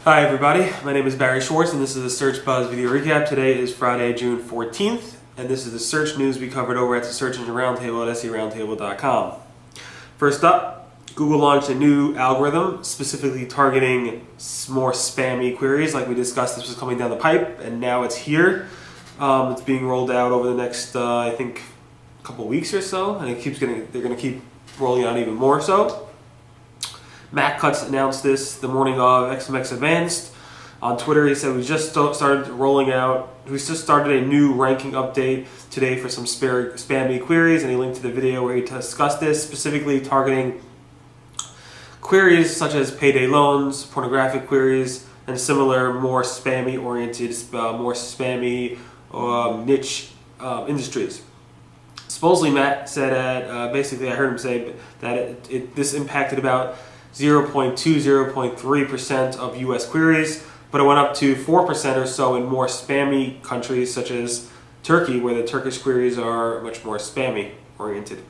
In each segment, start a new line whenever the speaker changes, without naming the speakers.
Hi everybody, my name is Barry Schwartz and this is a Search Buzz video recap. Today is Friday, June 14th, and this is the search news we covered over at the Search Engine Roundtable at seroundtable.com. First up, Google launched a new algorithm specifically targeting more spammy queries like we discussed. This was coming down the pipe and now it's here. It's being rolled out over the next, I think, couple weeks or so, and they're going to keep rolling out even more so. Matt Cutts announced this the morning of XMX Advanced. On Twitter, he said, we just started a new ranking update today for some spammy queries, and he linked to the video where he discussed this, specifically targeting queries such as payday loans, pornographic queries, and similar more spammy-oriented, more spammy niche industries. Supposedly, Matt said, basically I heard him say that this impacted about 0.3% of US queries, but it went up to 4% or so in more spammy countries such as Turkey, where the Turkish queries are much more spammy oriented.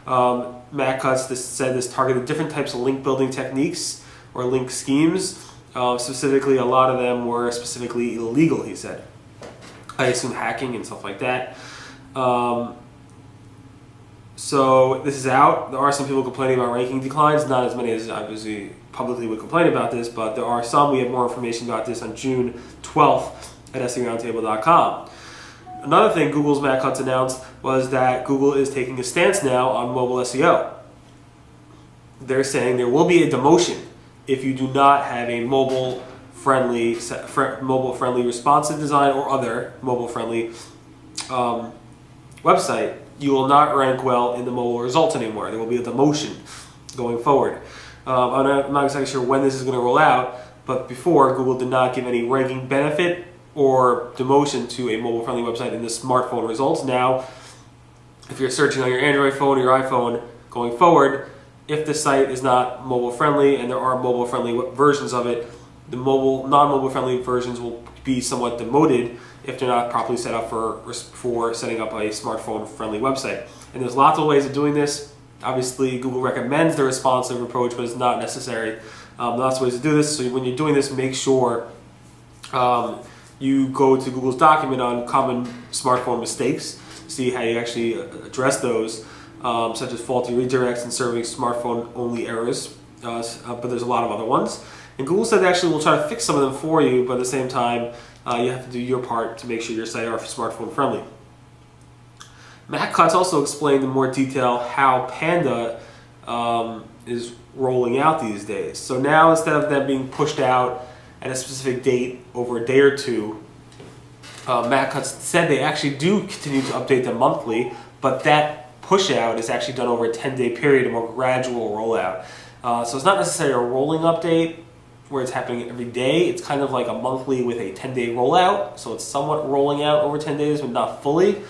Matt Cutts said this targeted different types of link building techniques or link schemes. Specifically, a lot of them were specifically illegal, he said. I assume hacking and stuff like that. So this is out. There are some people complaining about ranking declines, not as many as obviously publicly would complain about this, but there are some. We have more information about this on June 12th at seroundtable.com. Another thing Google's Matt Cutts announced was that Google is taking a stance now on mobile SEO. They're saying there will be a demotion if you do not have a mobile-friendly responsive design or other mobile-friendly website. You will not rank well in the mobile results anymore. There will be a demotion going forward. I'm not exactly sure when this is going to roll out, but before, Google did not give any ranking benefit or demotion to a mobile-friendly website in the smartphone results. Now, if you're searching on your Android phone or your iPhone going forward, if the site is not mobile-friendly and there are mobile-friendly versions of it, the non-mobile-friendly versions will be somewhat demoted if they're not properly set up for setting up a smartphone-friendly website. And there's lots of ways of doing this. Obviously, Google recommends the responsive approach, but it's not necessary. Lots of ways to do this. So when you're doing this, make sure you go to Google's document on common smartphone mistakes, see how you actually address those, such as faulty redirects and serving smartphone-only errors. But there's a lot of other ones. And Google said they actually will try to fix some of them for you, but at the same time, you have to do your part to make sure your site are smartphone friendly. Matt Cutts also explained in more detail how Panda is rolling out these days. So now, instead of them being pushed out at a specific date over a day or two, Matt Cutts said they actually do continue to update them monthly, but that push out is actually done over a 10-day period, a more gradual rollout. So it's not necessarily a rolling update where it's happening every day. It's kind of like a monthly with a 10-day rollout. So it's somewhat rolling out over 10 days, but not fully.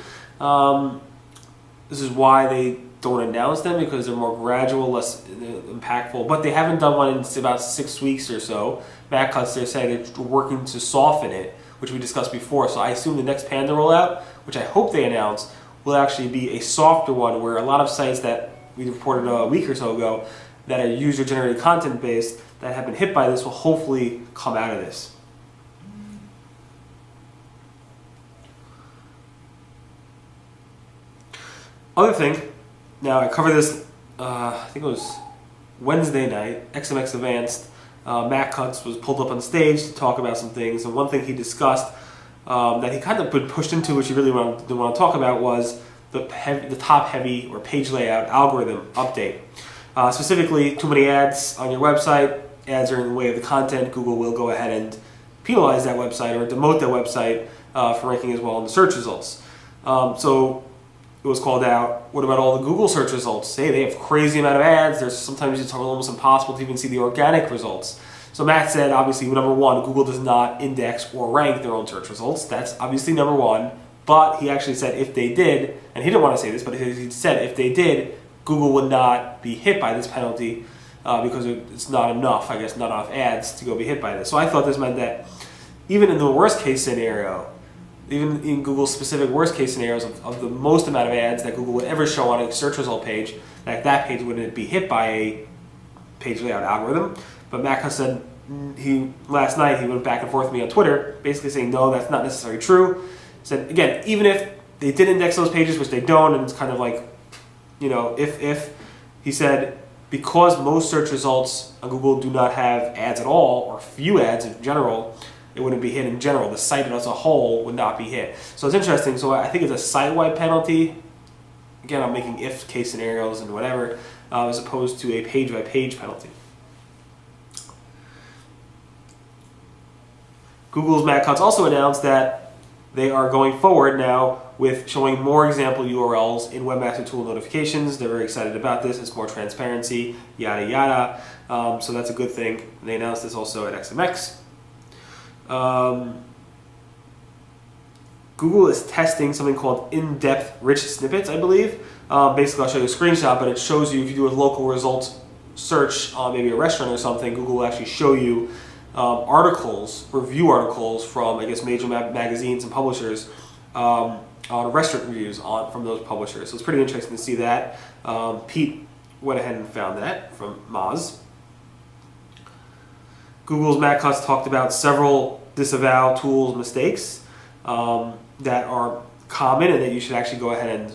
This is why they don't announce them, because they're more gradual, less impactful. But they haven't done one in about 6 weeks or so. Matt Cutts, they're saying they're working to soften it, which we discussed before. So I assume the next Panda rollout, which I hope they announce, will actually be a softer one, where a lot of sites that we reported a week or so ago that are user-generated content based that have been hit by this will hopefully come out of this. Other thing, now I covered this, I think it was Wednesday night, XMX Advanced. Matt Cutts was pulled up on stage to talk about some things, and one thing he discussed that he kind of been pushed into, which he really didn't want to talk about, was the top-heavy or page layout algorithm update. Specifically, too many ads on your website, ads are in the way of the content, Google will go ahead and penalize that website or demote that website for ranking as well in the search results. So it was called out, what about all the Google search results? Say they have crazy amount of ads, sometimes it's almost impossible to even see the organic results. So Matt said, obviously, number one, Google does not index or rank their own search results. That's obviously number one. But he actually said if they did, and he didn't want to say this, but he said if they did, Google would not be hit by this penalty because it's not enough, I guess, not enough ads to go be hit by this. So I thought this meant that even in the worst case scenario, even in Google's specific worst case scenarios of the most amount of ads that Google would ever show on a search result page, that page wouldn't be hit by a page layout algorithm. But Matt Cutts said last night he went back and forth with me on Twitter, basically saying no, that's not necessarily true. Said again, even if they did index those pages, which they don't, and it's kind of like, if he said, because most search results on Google do not have ads at all, or few ads in general, it wouldn't be hit in general. The site as a whole would not be hit. So it's interesting. So I think it's a site-wide penalty. Again, I'm making if case scenarios and whatever, as opposed to a page-by-page penalty. Google's Matt Cutts also announced that they are going forward now with showing more example URLs in Webmaster Tool notifications. They're very excited about this. It's more transparency, yada yada. So that's a good thing. And they announced this also at XMX. Google is testing something called in-depth rich snippets, I believe. Basically, I'll show you a screenshot, but it shows you if you do a local results search on maybe a restaurant or something, Google will actually show you articles, review articles from, I guess, major magazines and publishers on restaurant reviews from those publishers. So it's pretty interesting to see that. Pete went ahead and found that from Moz. Google's Matt Cutts talked about several disavow tools mistakes that are common and that you should actually go ahead and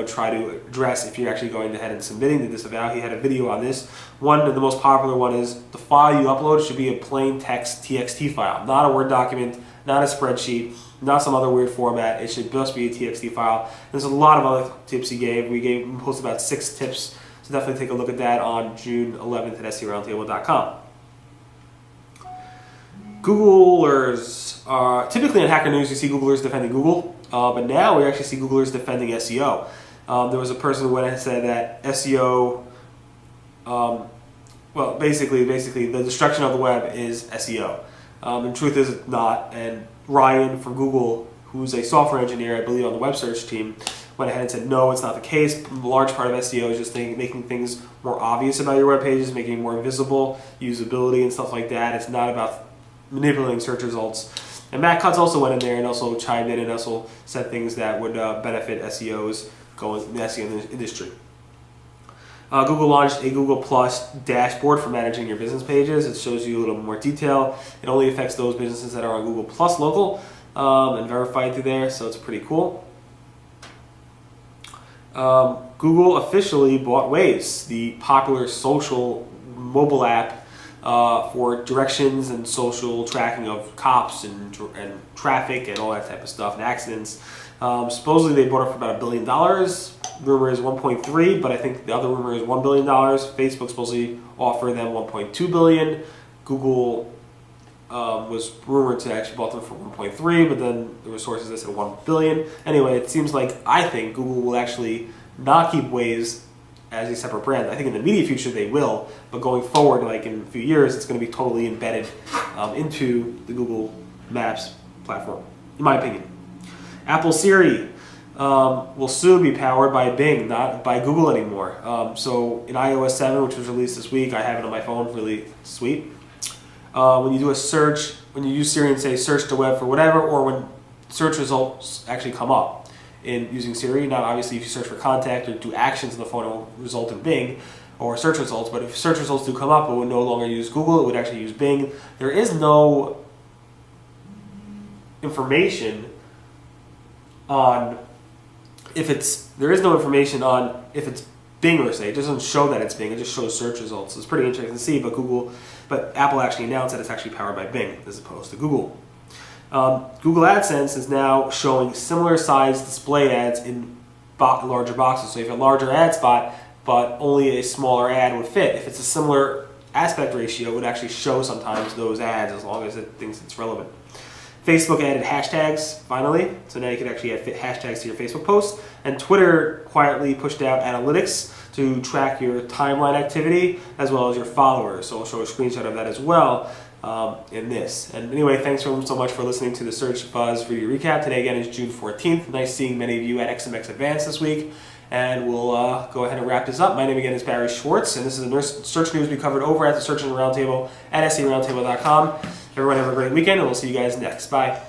try to address if you're actually going ahead and submitting the disavow. He had a video on this. One of the most popular one is the file you upload should be a plain text TXT file, not a Word document, not a spreadsheet, not some other weird format. It should just be a TXT file. There's a lot of other tips he gave. We posted about 6 tips, so definitely take a look at that on June 11th at SEOroundtable.com. Googlers are typically in Hacker News. You see Googlers defending Google, but now we actually see Googlers defending SEO. There was a person who went and said that SEO, basically the destruction of the web is SEO. And truth is it's not. And Ryan from Google, who's a software engineer, I believe, on the web search team, went ahead and said no, it's not the case. A large part of SEO is just making things more obvious about your web pages, making it more visible, usability and stuff like that. It's not about manipulating search results. And Matt Cutts also went in there and also chimed in and also said things that would benefit SEOs going in the SEO industry. Google launched a Google Plus dashboard for managing your business pages. It shows you a little more detail. It only affects those businesses that are on Google Plus local and verified through there, so it's pretty cool. Google officially bought Waze, the popular social mobile app for directions and social tracking of cops and traffic and all that type of stuff and accidents. Supposedly they bought it for about $1 billion. Rumor is 1.3, but I think the other rumor is $1 billion. Facebook supposedly offered them 1.2 billion. Google was rumored to actually bought them for 1.3, but then there were sources that said 1 billion. Anyway, it seems like I think Google will actually not keep Waze as a separate brand. I think in the immediate future they will, but going forward, like in a few years, it's going to be totally embedded into the Google Maps platform, in my opinion. Apple Siri will soon be powered by Bing, not by Google anymore. So in iOS 7, which was released this week, I have it on my phone, really sweet. When you do a search, when you use Siri and say search the web for whatever, or when search results actually come up in using Siri, not obviously if you search for contact or do actions on the phone, it will result in Bing or search results, but if search results do come up, it would no longer use Google, it would actually use Bing. There is no information on if it's Bing or say. It doesn't show that it's Bing, it just shows search results. It's pretty interesting to see, but Apple actually announced that it's actually powered by Bing as opposed to Google. Google AdSense is now showing similar size display ads in larger boxes. So if you have a larger ad spot, but only a smaller ad would fit. If it's a similar aspect ratio, it would actually show sometimes those ads as long as it thinks it's relevant. Facebook added hashtags, finally. So now you can actually add hashtags to your Facebook posts. And Twitter quietly pushed out analytics to track your timeline activity as well as your followers. So I'll show a screenshot of that as well in this. And anyway, thanks so much for listening to the Search Buzz Video Recap. Today again is June 14th. Nice seeing many of you at XMX Advanced this week. And we'll go ahead and wrap this up. My name again is Barry Schwartz, and this is the search news we covered over at the Search Engine Roundtable at SEOroundtable.com. Everyone have a great weekend, and we'll see you guys next. Bye.